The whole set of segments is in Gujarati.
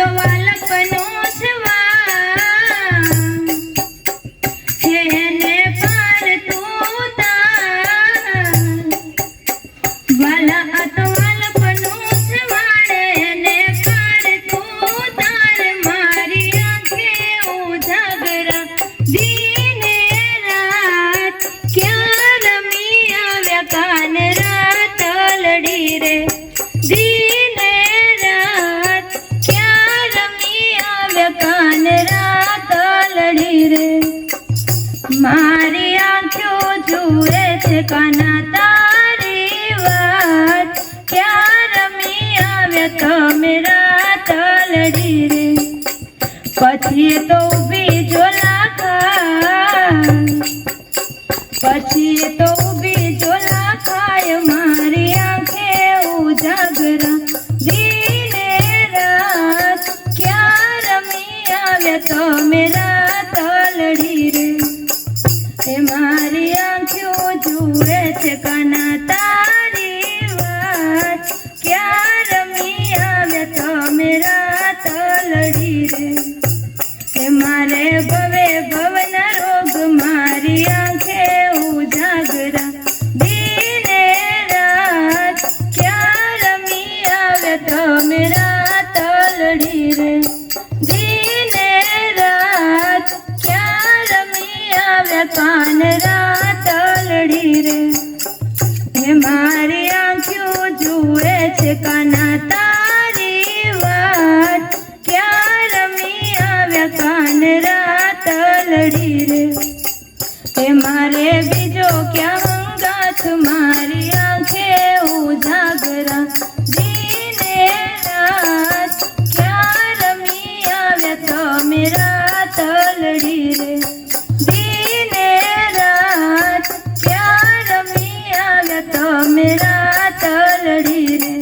તો વાલપનો છવા હેને પાર તું તાર વાલા તો વાલપનો છવાડે ને પાર તું તાર મારી આંખે ઉજાગરા દીને રાત ક્યાં રમી આવ્યા કાન રાત લડી રે દીને રાત ક્યાં રમી આવ્યા કાન રાત લડી રે મારી આંખો જુએ છે કાના તારી વાત ક્યાં રમી આવ્યા તમે રાત લડી રે પછી તો ઊભી ઝોલા ખાય પછી તો ઊભી ઝોલા ખાય મારી આંખે ઉજાગરા દીને રાત ક્યાં રમી આવ્યા તમે રાત લડી રે એ મારી આંખો જુએ છે કાના તારી વાત ક્યાં રમી આવ્યા તમે રાત લડી રે એ મારે ભવે ભવના રોગ મારી આંખે ઉજાગરા દીને રાત ક્યાં રમી આવ્યા તમે રાત લડી રે દીને રાત ક્યાં રમી આવ્યા કાન રાત લડી રે હે મારી આંખો જુએ છે કાના તારી વાત ક્યાં રમી આવ્યા કાન રાત લડી રે હે મારે બીજો ક્યાં હંગાથ મારી આંખે ઉજાગરા દીને રાત ક્યાં રમી આવ્યા તમે રાત લડી રે દીને રાત ક્યાં રમી આવ્યા તમે રાત લડી રે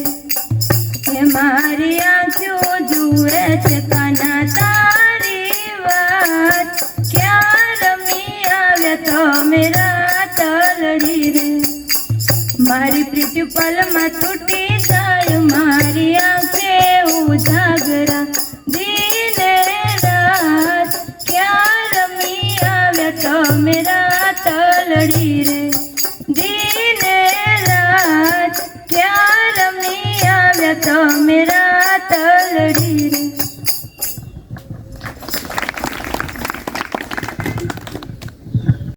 હે મારી આંખો જુએ છે કાના તારી વાત ક્યાં રમી આવ્યા તમે રાત લડી રે મારી પ્રીતિ પલમાં તૂટી જાય મારી આંખે ઉજાગરા દીને રાત ક્યાં રમી આવ્યા તમે રાત લડી રે દીને રાત ક્યાં રમી આવ્યા તમે રાત